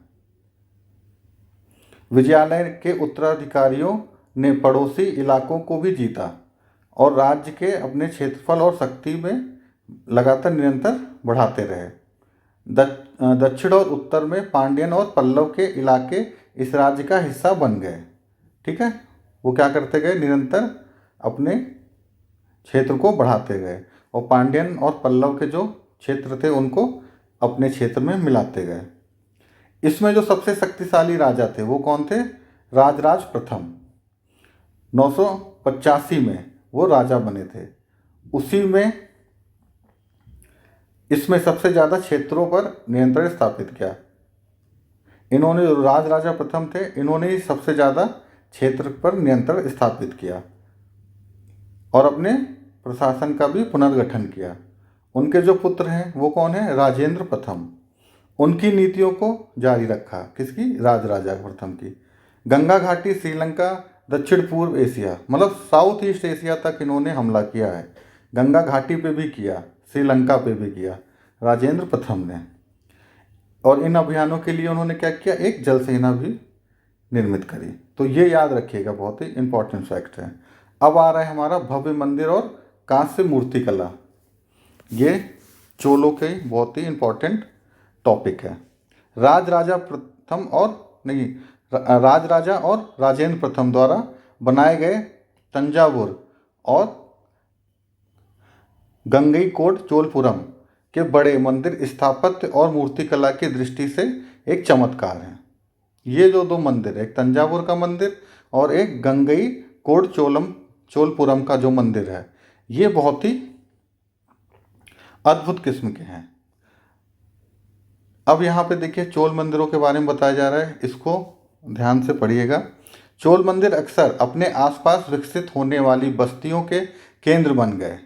विजयालय के उत्तराधिकारियों ने पड़ोसी इलाकों को भी जीता और राज्य के अपने क्षेत्रफल और शक्ति में लगातार निरंतर बढ़ाते रहे। दक्षिण और उत्तर में पांड्यन और पल्लव के इलाके इस राज्य का हिस्सा बन गए। ठीक है, वो क्या करते गए, निरंतर अपने क्षेत्र को बढ़ाते गए और पांड्यन और पल्लव के जो क्षेत्र थे उनको अपने क्षेत्र में मिलाते गए। इसमें जो सबसे शक्तिशाली राजा थे वो कौन थे? राजराज प्रथम 985 में वो राजा बने थे। उसी में इसमें सबसे ज़्यादा क्षेत्रों पर नियंत्रण स्थापित किया। इन्होंने जो राजा प्रथम थे इन्होंने ही सबसे ज़्यादा क्षेत्र पर नियंत्रण स्थापित किया और अपने प्रशासन का भी पुनर्गठन किया। उनके जो पुत्र हैं वो कौन है? राजेंद्र प्रथम। उनकी नीतियों को जारी रखा। किसकी? राजा प्रथम की। गंगा घाटी, श्रीलंका, दक्षिण पूर्व एशिया, मतलब साउथ ईस्ट एशिया तक इन्होंने हमला किया है। गंगा घाटी पे भी किया, श्रीलंका पे भी किया राजेंद्र प्रथम ने। और इन अभियानों के लिए उन्होंने क्या किया? एक जल सेना भी निर्मित करी। तो ये याद रखिएगा, बहुत ही इंपॉर्टेंट फैक्ट है। अब आ रहा है हमारा भव्य मंदिर और कांस्य मूर्ति कला। ये चोलों के बहुत ही इंपॉर्टेंट टॉपिक है। राजराजा और राजेंद्र प्रथम द्वारा बनाए गए तंजावुर और गंगईकोट चोलपुरम के बड़े मंदिर स्थापत्य और मूर्तिकला की दृष्टि से एक चमत्कार हैं। ये जो दो मंदिर, एक तंजावुर का मंदिर और एक गंगईकोट चोलपुरम का जो मंदिर है, ये बहुत ही अद्भुत किस्म के हैं। अब यहाँ पे देखिए चोल मंदिरों के बारे में बताया जा रहा है, इसको ध्यान से पढ़िएगा। चोल मंदिर अक्सर अपने आसपास विकसित होने वाली बस्तियों के केंद्र बन गए।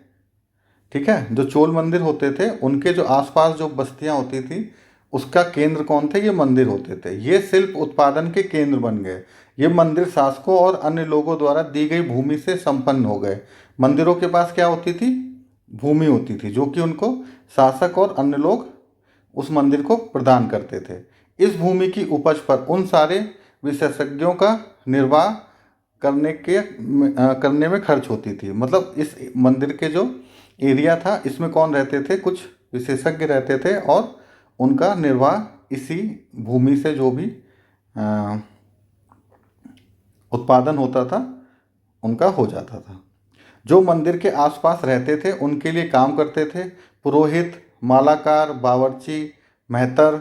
ठीक है, जो चोल मंदिर होते थे उनके जो आसपास जो बस्तियां होती थी उसका केंद्र कौन थे? ये मंदिर होते थे। ये शिल्प उत्पादन के केंद्र बन गए। ये मंदिर शासकों और अन्य लोगों द्वारा दी गई भूमि से संपन्न हो गए। मंदिरों के पास क्या होती थी? भूमि होती थी, जो कि उनको शासक और अन्य लोग उस मंदिर को प्रदान करते थे। इस भूमि की उपज पर उन सारे विशेषज्ञों का निर्वाह करने में खर्च होती थी। मतलब इस मंदिर के जो एरिया था इसमें कौन रहते थे? कुछ विशेषज्ञ रहते थे और उनका निर्वाह इसी भूमि से जो भी उत्पादन होता था उनका हो जाता था। जो मंदिर के आसपास रहते थे उनके लिए काम करते थे पुरोहित, मालाकार, बावर्ची, मेहतर,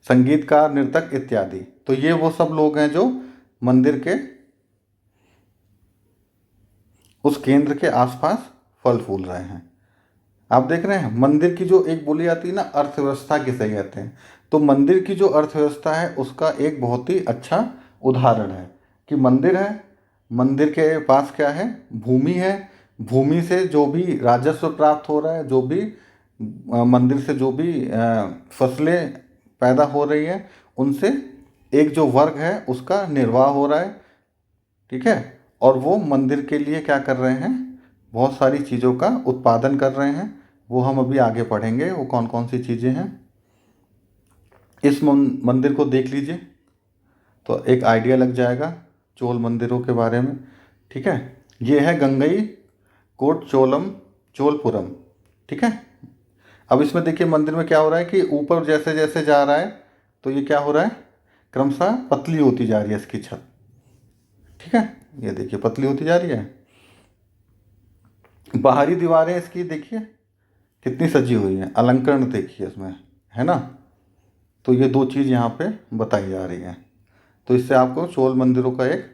संगीतकार, नर्तक इत्यादि। तो ये वो सब लोग हैं जो मंदिर के उस केंद्र के आसपास फल फूल रहे हैं। आप देख रहे हैं मंदिर की जो एक बोली आती है ना, अर्थव्यवस्था किसे कहते हैं, तो मंदिर की जो अर्थव्यवस्था है उसका एक बहुत ही अच्छा उदाहरण है कि मंदिर है, मंदिर के पास क्या है? भूमि है। भूमि से जो भी राजस्व प्राप्त हो रहा है, जो भी मंदिर से जो भी फसलें पैदा हो रही है, उनसे एक जो वर्ग है उसका निर्वाह हो रहा है। ठीक है, और वो मंदिर के लिए क्या कर रहे हैं? बहुत सारी चीज़ों का उत्पादन कर रहे हैं। वो हम अभी आगे पढ़ेंगे वो कौन कौन सी चीज़ें हैं। इस मंदिर को देख लीजिए तो एक आइडिया लग जाएगा चोल मंदिरों के बारे में। ठीक है, ये है गंगईकोट चोलपुरम। ठीक है, अब इसमें देखिए मंदिर में क्या हो रहा है कि ऊपर जैसे जैसे जा रहा है तो ये क्या हो रहा है? क्रमशः पतली होती जा रही है इसकी छत। ठीक है, ये देखिए पतली होती जा रही है। बाहरी दीवारें इसकी देखिए कितनी सजी हुई हैं, अलंकरण देखिए इसमें, है ना। तो ये दो चीज़ यहाँ पे बताई जा रही है। तो इससे आपको चोल मंदिरों का एक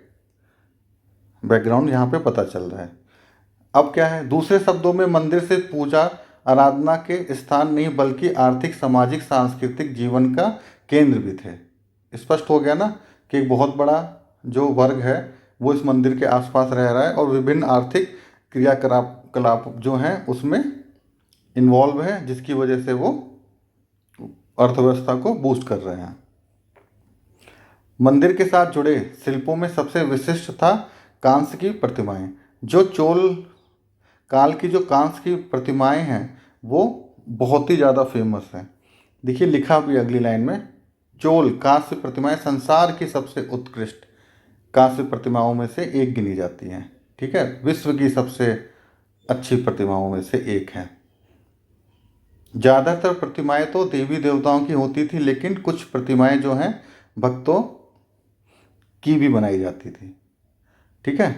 बैकग्राउंड यहाँ पे पता चल रहा है। अब क्या है? दूसरे शब्दों में मंदिर से पूजा आराधना के स्थान नहीं बल्कि आर्थिक, सामाजिक, सांस्कृतिक जीवन का केंद्र भी थे। स्पष्ट हो गया ना कि एक बहुत बड़ा जो वर्ग है वो इस मंदिर के आसपास रह रहा है और विभिन्न आर्थिक क्रियाकलाप जो हैं उसमें इन्वॉल्व है, जिसकी वजह से वो अर्थव्यवस्था को बूस्ट कर रहे हैं। मंदिर के साथ जुड़े शिल्पों में सबसे विशिष्ट था कांस्य की प्रतिमाएं। जो चोल काल की जो कांस्य की प्रतिमाएं हैं वो बहुत ही ज़्यादा फेमस हैं। देखिए लिखा भी अगली लाइन में, चोल कांस्य प्रतिमाएं संसार की सबसे उत्कृष्ट कांस्य प्रतिमाओं में से एक गिनी जाती हैं। ठीक है, विश्व की सबसे अच्छी प्रतिमाओं में से एक है। ज़्यादातर प्रतिमाएं तो देवी देवताओं की होती थी, लेकिन कुछ प्रतिमाएं जो हैं भक्तों की भी बनाई जाती थी। ठीक है,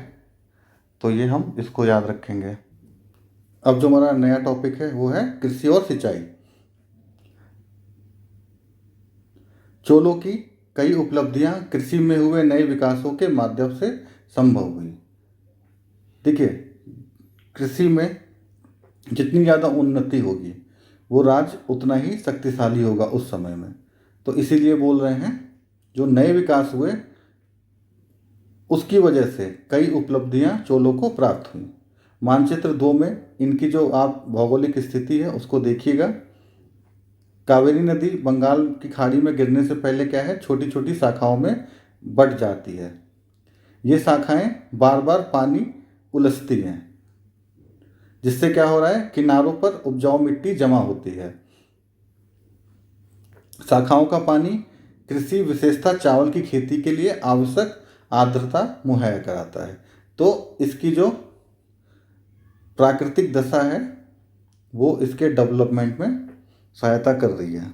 तो ये हम इसको याद रखेंगे। अब जो हमारा नया टॉपिक है वो है कृषि और सिंचाई। चोलों की कई उपलब्धियां कृषि में हुए नए विकासों के माध्यम से संभव हुई। देखिए, कृषि में जितनी ज़्यादा उन्नति होगी वो राज्य उतना ही शक्तिशाली होगा उस समय में। तो इसीलिए बोल रहे हैं जो नए विकास हुए उसकी वजह से कई उपलब्धियां चोलों को प्राप्त हुई। मानचित्र 2 में इनकी जो आप भौगोलिक स्थिति है उसको देखिएगा। कावेरी नदी बंगाल की खाड़ी में गिरने से पहले क्या है, छोटी छोटी शाखाओं में बढ़ जाती है। ये शाखाएं बार बार पानी उलझती हैं, जिससे क्या हो रहा है, किनारों पर उपजाऊ मिट्टी जमा होती है। शाखाओं का पानी कृषि विशेषता चावल की खेती के लिए आवश्यक आर्द्रता मुहैया कराता है। तो इसकी जो प्राकृतिक दशा है वो इसके डेवलपमेंट में सहायता कर रही है।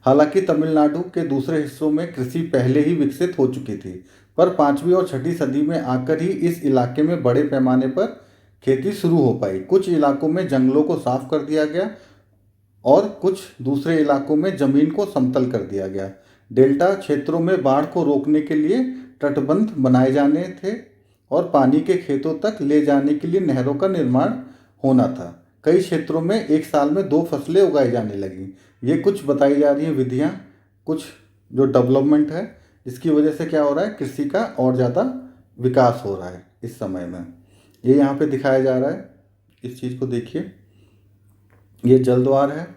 हालांकि तमिलनाडु के दूसरे हिस्सों में कृषि पहले ही विकसित हो चुकी थी, पर 5वीं और 6वीं सदी में आकर ही इस इलाके में बड़े पैमाने पर खेती शुरू हो पाई। कुछ इलाकों में जंगलों को साफ कर दिया गया और कुछ दूसरे इलाकों में जमीन को समतल कर दिया गया। डेल्टा क्षेत्रों में बाढ़ को रोकने के लिए तटबंध बनाए जाने थे और पानी के खेतों तक ले जाने के लिए नहरों का निर्माण होना था। कई क्षेत्रों में एक साल में 2 फसलें उगाई जाने लगी। ये कुछ बताई जा रही हैं विधियाँ, कुछ जो डेवलपमेंट है जिसकी वजह से क्या हो रहा है, कृषि का और ज़्यादा विकास हो रहा है इस समय में। ये यहाँ पे दिखाया जा रहा है, इस चीज़ को देखिए। ये जलद्वार है,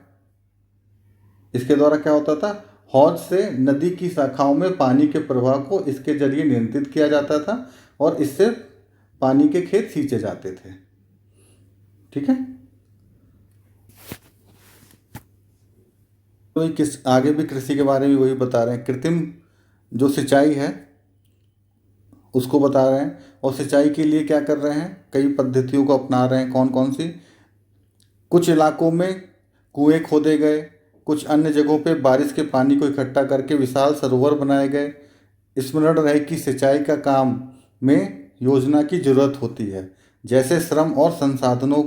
इसके द्वारा क्या होता था, हौज से नदी की शाखाओं में पानी के प्रवाह को इसके जरिए नियंत्रित किया जाता था और इससे पानी के खेत सींचे जाते थे। ठीक है, तो ये आगे भी कृषि के बारे में वही बता रहे हैं। कृत्रिम जो सिंचाई है उसको बता रहे हैं, और सिंचाई के लिए क्या कर रहे हैं, कई पद्धतियों को अपना रहे हैं। कौन कौन सी? कुछ इलाकों में कुएं खोदे गए, कुछ अन्य जगहों पे बारिश के पानी को इकट्ठा करके विशाल सरोवर बनाए गए। स्मरण रहे कि सिंचाई का काम में योजना की जरूरत होती है, जैसे श्रम और संसाधनों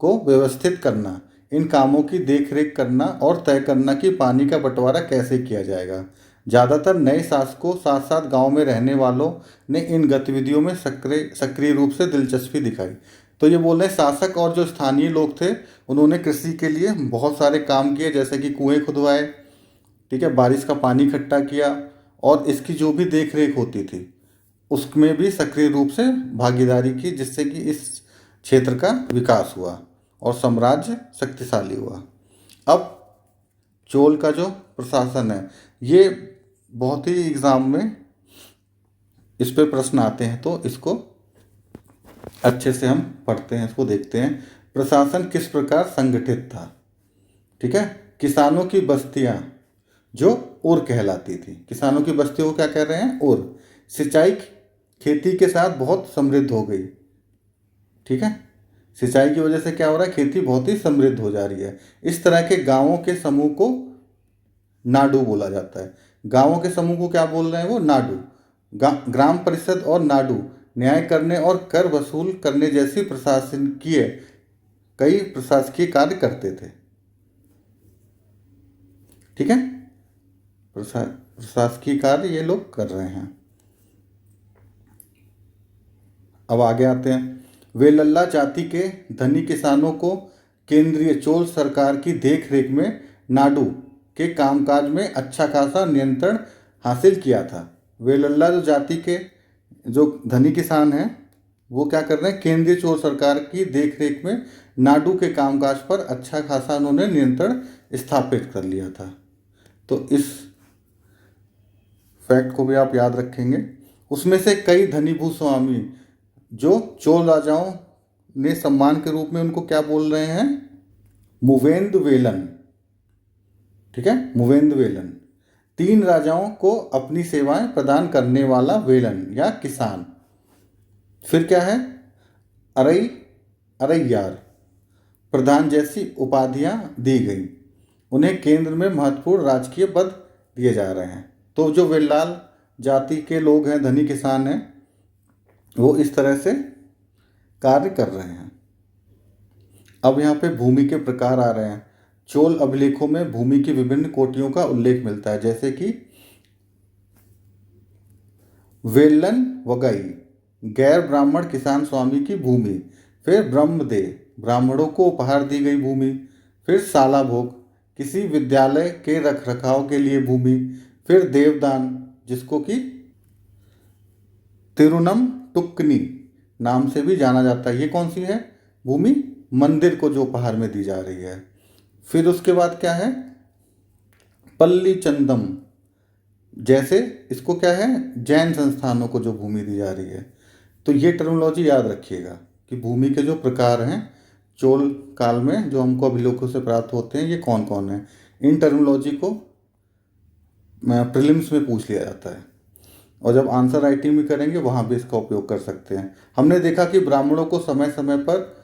को व्यवस्थित करना, इन कामों की देखरेख करना और तय करना कि पानी का बंटवारा कैसे किया जाएगा। ज़्यादातर नए शासकों साथ साथ गांव में रहने वालों ने इन गतिविधियों में सक्रिय रूप से दिलचस्पी दिखाई। तो ये बोल रहे हैं शासक और जो स्थानीय लोग थे उन्होंने कृषि के लिए बहुत सारे काम किए, जैसे कि कुएं खुदवाए, ठीक है, बारिश का पानी इकट्ठा किया और इसकी जो भी देख रेख होती थी उसमें भी सक्रिय रूप से भागीदारी की, जिससे कि इस क्षेत्र का विकास हुआ और साम्राज्य शक्तिशाली हुआ। अब चोल का जो प्रशासन है, ये बहुत ही एग्जाम में इस पे प्रश्न आते हैं, तो इसको अच्छे से हम पढ़ते हैं, इसको देखते हैं। प्रशासन किस प्रकार संगठित था? ठीक है, किसानों की बस्तियां जो उर कहलाती थी, किसानों की बस्तियों को क्या कह रहे हैं, उर। सिंचाई खेती के साथ बहुत समृद्ध हो गई। ठीक है, सिंचाई की वजह से क्या हो रहा है, खेती बहुत ही समृद्ध हो जा रही है। इस तरह के गांवों के समूह को नाडु बोला जाता है। गांवों के समूह को क्या बोल रहे हैं वो, नाडु। ग्राम परिषद और नाडु न्याय करने और कर वसूल करने जैसी कई प्रशासकीय कार्य करते थे। ठीक है, प्रशासकीय कार्य ये लोग कर रहे हैं। अब आगे आते हैं। वेलल्ला जाति के धनी किसानों को केंद्रीय चोल सरकार की देखरेख में नाडु के कामकाज में अच्छा खासा नियंत्रण हासिल किया था। वेलल्ला जो जाति के जो धनी किसान हैं वो क्या कर रहे हैं, केंद्रीय चोल सरकार की देखरेख में नाडु के कामकाज पर अच्छा खासा उन्होंने नियंत्रण स्थापित कर लिया था। तो इस फैक्ट को भी आप याद रखेंगे। उसमें से कई धनी भूस्वामी जो चोल राजाओं ने सम्मान के रूप में उनको क्या बोल रहे हैं, मुवेंद वेलन। ठीक है, मुवेंद वेलन। 3 राजाओं को अपनी सेवाएं प्रदान करने वाला वेलन या किसान। फिर क्या है, अरई, अरैयार, प्रधान जैसी उपाधियां दी गई। उन्हें केंद्र में महत्वपूर्ण राजकीय पद दिए जा रहे हैं। तो जो वेल्लाल जाति के लोग हैं, धनी किसान हैं, वो इस तरह से कार्य कर रहे हैं। अब यहाँ पे भूमि के प्रकार आ रहे हैं। चोल अभिलेखों में भूमि की विभिन्न कोटियों का उल्लेख मिलता है, जैसे कि वेल्लन वगई, गैर ब्राह्मण किसान स्वामी की भूमि। फिर ब्रह्मदेव, ब्राह्मणों को उपहार दी गई भूमि। फिर सालाभोग, किसी विद्यालय के रखरखाव के लिए भूमि। फिर देवदान, जिसको कि तिरुनम टुक्कनी नाम से भी जाना जाता है। ये कौन सी है भूमि, मंदिर को जो उपहार में दी जा रही है। फिर उसके बाद क्या है, पल्ली चंदम, जैसे इसको क्या है, जैन संस्थानों को जो भूमि दी जा रही है। तो ये टर्मिनोलॉजी याद रखिएगा कि भूमि के जो प्रकार हैं चोल काल में जो हमको अभिलेखों से प्राप्त होते हैं, ये कौन कौन है। इन टर्मिनोलॉजी को प्रीलिम्स में पूछ लिया जाता है, और जब आंसर राइटिंग में करेंगे वहाँ भी इसका उपयोग कर सकते हैं। हमने देखा कि ब्राह्मणों को समय समय पर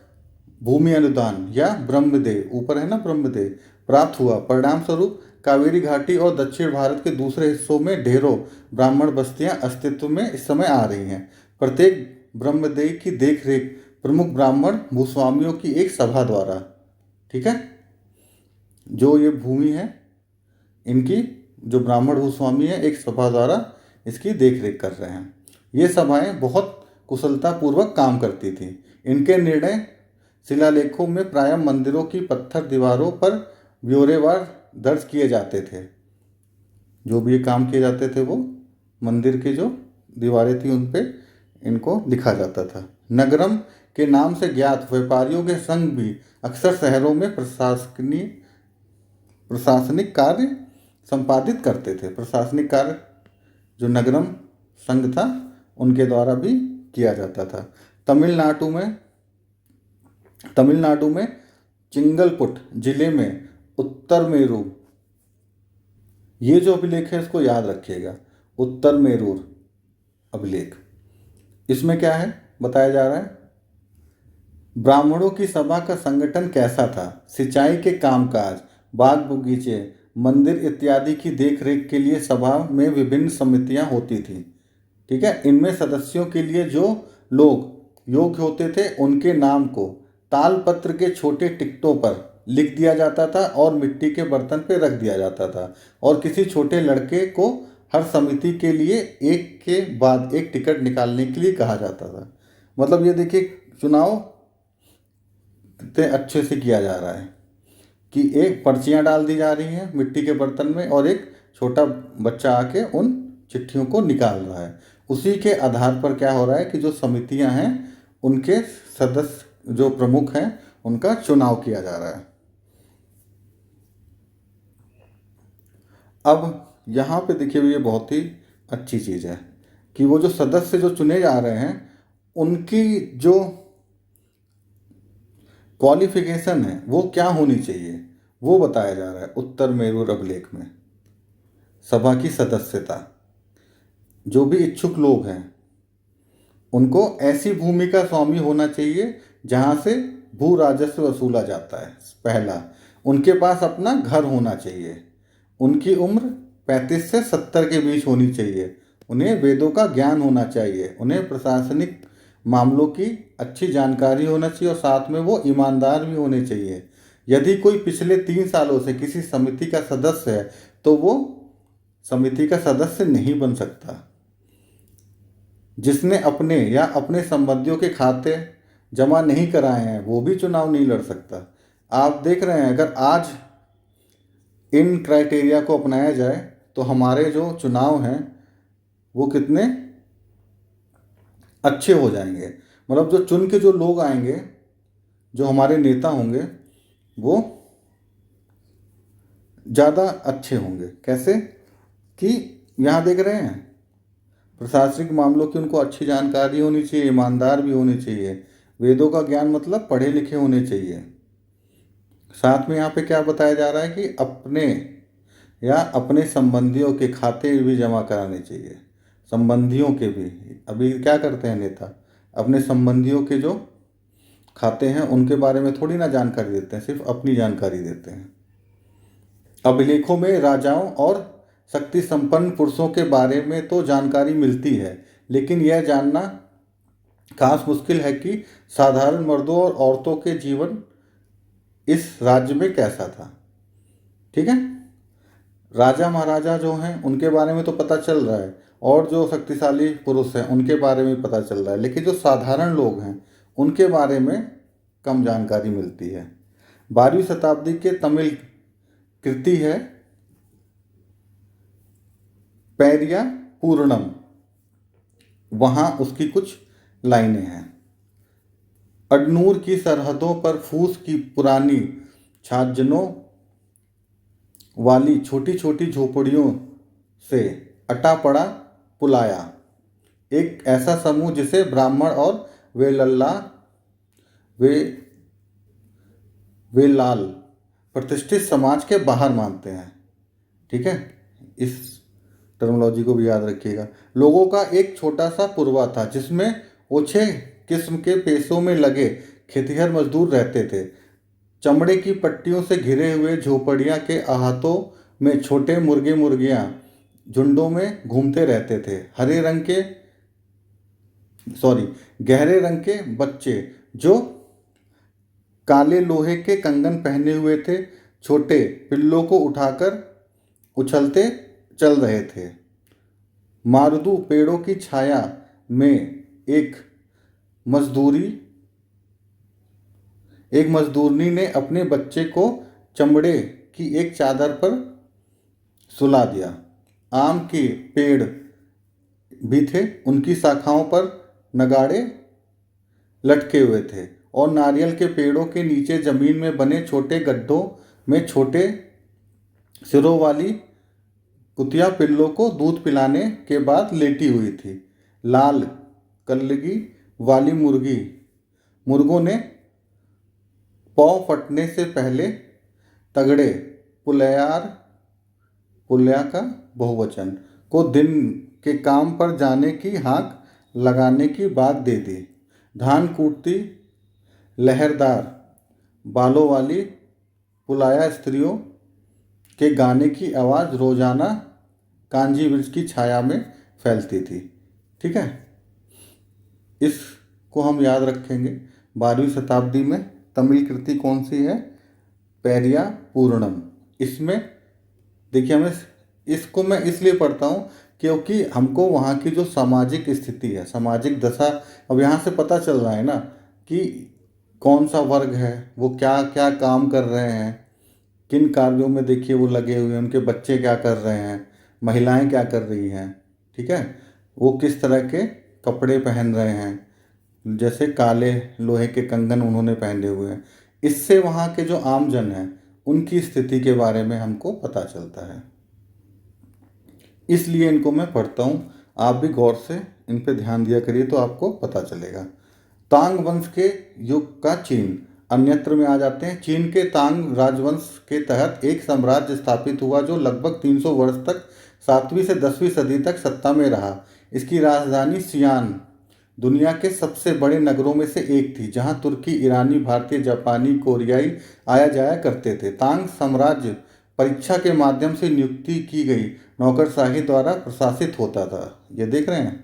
भूमि अनुदान या ब्रह्मदेव, ऊपर है ना ब्रह्मदेव, प्राप्त हुआ। परिणाम स्वरूप कावेरी घाटी और दक्षिण भारत के दूसरे हिस्सों में ढेरों ब्राह्मण बस्तियां अस्तित्व में इस समय आ रही हैं। प्रत्येक ब्रह्मदेव की देखरेख प्रमुख ब्राह्मण भूस्वामियों की एक सभा द्वारा, ठीक है, जो ये भूमि है इनकी जो ब्राह्मण भूस्वामी है एक सभा द्वारा इसकी देखरेख कर रहे हैं। ये सभाएं बहुत कुशलतापूर्वक काम करती थी। इनके निर्णय शिलालेखों में प्रायः मंदिरों की पत्थर दीवारों पर ब्यौरेवार दर्ज किए जाते थे। जो भी ये काम किए जाते थे वो मंदिर की जो दीवारें थी उन पे इनको लिखा जाता था। नगरम के नाम से ज्ञात व्यापारियों के संघ भी अक्सर शहरों में प्रशासनिक कार्य संपादित करते थे। प्रशासनिक कार्य जो नगरम संघ था उनके द्वारा भी किया जाता था। तमिलनाडु में चिंगलपुट जिले में उत्तर मेरू, ये जो अभिलेख है इसको याद रखिएगा, उत्तर मेरूर अभिलेख। इसमें क्या है बताया जा रहा है, ब्राह्मणों की सभा का संगठन कैसा था। सिंचाई के कामकाज, बाग बगीचे, मंदिर इत्यादि की देखरेख के लिए सभा में विभिन्न समितियां होती थी। ठीक है, इनमें सदस्यों के लिए जो लोग योग्य होते थे उनके नाम को तालपत्र के छोटे टिकटों पर लिख दिया जाता था और मिट्टी के बर्तन पे रख दिया जाता था, और किसी छोटे लड़के को हर समिति के लिए एक के बाद एक टिकट निकालने के लिए कहा जाता था। मतलब ये देखिए चुनाव कितने अच्छे से किया जा रहा है कि एक पर्चियां डाल दी जा रही हैं मिट्टी के बर्तन में और एक छोटा बच्चा आके उन चिट्ठियों को निकाल रहा है। उसी के आधार पर क्या हो रहा है कि जो समितियां हैं उनके सदस्य जो प्रमुख हैं उनका चुनाव किया जा रहा है। अब यहाँ पे देखिए ये बहुत ही अच्छी चीज़ है कि वो जो सदस्य जो चुने जा रहे हैं उनकी जो क्वालिफिकेशन है वो क्या होनी चाहिए वो बताया जा रहा है उत्तर मेरूर अभिलेख में। सभा की सदस्यता, जो भी इच्छुक लोग हैं उनको ऐसी भूमि का स्वामी होना चाहिए जहाँ से भू राजस्व वसूला जाता है। पहला, उनके पास अपना घर होना चाहिए। उनकी उम्र 35 से 70 के बीच होनी चाहिए। उन्हें वेदों का ज्ञान होना चाहिए। उन्हें प्रशासनिक मामलों की अच्छी जानकारी होना चाहिए और साथ में वो ईमानदार भी होने चाहिए। यदि कोई पिछले 3 सालों से किसी समिति का सदस्य है तो वो समिति का सदस्य नहीं बन सकता। जिसने अपने या अपने संबंधियों के खाते जमा नहीं कराए हैं वो भी चुनाव नहीं लड़ सकता। आप देख रहे हैं अगर आज इन क्राइटेरिया को अपनाया जाए तो हमारे जो चुनाव हैं वो कितने अच्छे हो जाएंगे। मतलब जो चुन के जो लोग आएंगे, जो हमारे नेता होंगे, वो ज़्यादा अच्छे होंगे। कैसे कि यहाँ देख रहे हैं प्रशासनिक मामलों की उनको अच्छी जानकारी होनी चाहिए, ईमानदार भी होने चाहिए, वेदों का ज्ञान मतलब पढ़े लिखे होने चाहिए। साथ में यहाँ पे क्या बताया जा रहा है कि अपने या अपने संबंधियों के खाते भी जमा कराने चाहिए। संबंधियों के भी, अभी क्या करते हैं नेता, अपने संबंधियों के जो खाते हैं उनके बारे में थोड़ी ना जानकारी देते हैं, सिर्फ अपनी जानकारी देते हैं। अभिलेखों में राजाओं और शक्ति संपन्न पुरुषों के बारे में तो जानकारी मिलती है, लेकिन यह जानना खास मुश्किल है कि साधारण मर्दों और औरतों के जीवन इस राज्य में कैसा था। ठीक है, राजा महाराजा जो हैं उनके बारे में तो पता चल रहा है, और जो शक्तिशाली पुरुष हैं उनके बारे में पता चल रहा है, लेकिन जो साधारण लोग हैं उनके बारे में कम जानकारी मिलती है। 12वीं शताब्दी के तमिल कृति है पैरिया पूर्णम, वहाँ उसकी कुछ लाइनें हैं। अडनूर की सरहदों पर फूस की पुरानी छाजनों वाली छोटी छोटी झोपड़ियों से अटा पड़ा पुलाया, एक ऐसा समूह जिसे ब्राह्मण और वे वे लाल प्रतिष्ठित समाज के बाहर मानते हैं। ठीक है, इस टर्मोलॉजी को भी याद रखिएगा। लोगों का एक छोटा सा पुरवा था जिसमें ओछे किस्म के पेशों में लगे खेतिहर मजदूर रहते थे। चमड़े की पट्टियों से घिरे हुए झोपड़ियाँ के अहातों में छोटे मुर्गे मुर्गियाँ झुंडों में घूमते रहते थे। गहरे रंग के बच्चे जो काले लोहे के कंगन पहने हुए थे, छोटे पिल्लों को उठाकर उछलते चल रहे थे। मारुदू पेड़ों की छाया में एक मजदूरनी ने अपने बच्चे को चमड़े की एक चादर पर सुला दिया। आम के पेड़ भी थे, उनकी शाखाओं पर नगाड़े लटके हुए थे, और नारियल के पेड़ों के नीचे जमीन में बने छोटे गड्ढों में छोटे सिरों वाली कुतिया पिल्लों को दूध पिलाने के बाद लेटी हुई थी। लाल कलगी वाली मुर्गों ने पौ फटने से पहले तगड़े पुल्या का बहुवचन को दिन के काम पर जाने की हाँक लगाने की बात दे दी। धान कूटती लहरदार बालों वाली पुलाया स्त्रियों के गाने की आवाज़ रोजाना कांजी वृक्ष की छाया में फैलती थी। ठीक है, इसको हम याद रखेंगे। 12वीं शताब्दी में तमिल कृति कौन सी है? पैरिया पूर्णम। इसमें देखिए, हमें इसको मैं इसलिए पढ़ता हूँ क्योंकि हमको वहाँ की जो सामाजिक स्थिति है, सामाजिक दशा, अब यहाँ से पता चल रहा है ना कि कौन सा वर्ग है, वो क्या क्या काम कर रहे हैं, किन कार्यों में देखिए वो लगे हुए हैं, उनके बच्चे क्या कर रहे हैं, महिलाएं क्या कर रही हैं। ठीक है, वो किस तरह के कपड़े पहन रहे हैं, जैसे काले लोहे के कंगन उन्होंने पहने हुए हैं। इससे वहाँ के जो आम जन हैं उनकी स्थिति के बारे में हमको पता चलता है, इसलिए इनको मैं पढ़ता हूँ। आप भी गौर से इन पे ध्यान दिया करिए तो आपको पता चलेगा। तांग वंश के युग का चीन। अन्यत्र में आ जाते हैं। चीन के तांग राजवंश के तहत एक साम्राज्य स्थापित हुआ जो लगभग 300 वर्ष तक 7वीं से 10वीं सदी तक सत्ता में रहा। इसकी राजधानी सियान दुनिया के सबसे बड़े नगरों में से एक थी, जहां तुर्की, ईरानी, भारतीय, जापानी, कोरियाई आया जाया करते थे। तांग साम्राज्य परीक्षा के माध्यम से नियुक्ति की गई नौकरशाही द्वारा प्रशासित होता था। ये देख रहे हैं,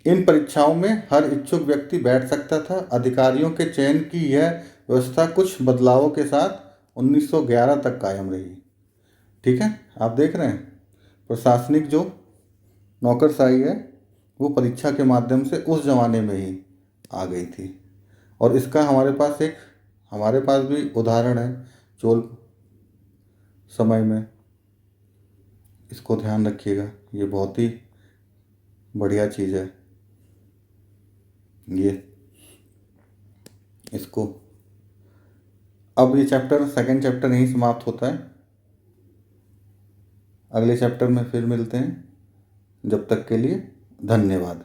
इन परीक्षाओं में हर इच्छुक व्यक्ति बैठ सकता था। अधिकारियों के चयन की यह व्यवस्था कुछ बदलावों के साथ 1911 तक कायम रही। ठीक है, आप देख रहे हैं, प्रशासनिक जो नौकरशाही है वो परीक्षा के माध्यम से उस जमाने में ही आ गई थी। और इसका हमारे पास भी उदाहरण है चोल समय में। इसको ध्यान रखिएगा, ये बहुत ही बढ़िया चीज़ है। ये इसको अब ये सेकंड चैप्टर यहीं समाप्त होता है। अगले चैप्टर में फिर मिलते हैं। जब तक के लिए धन्यवाद।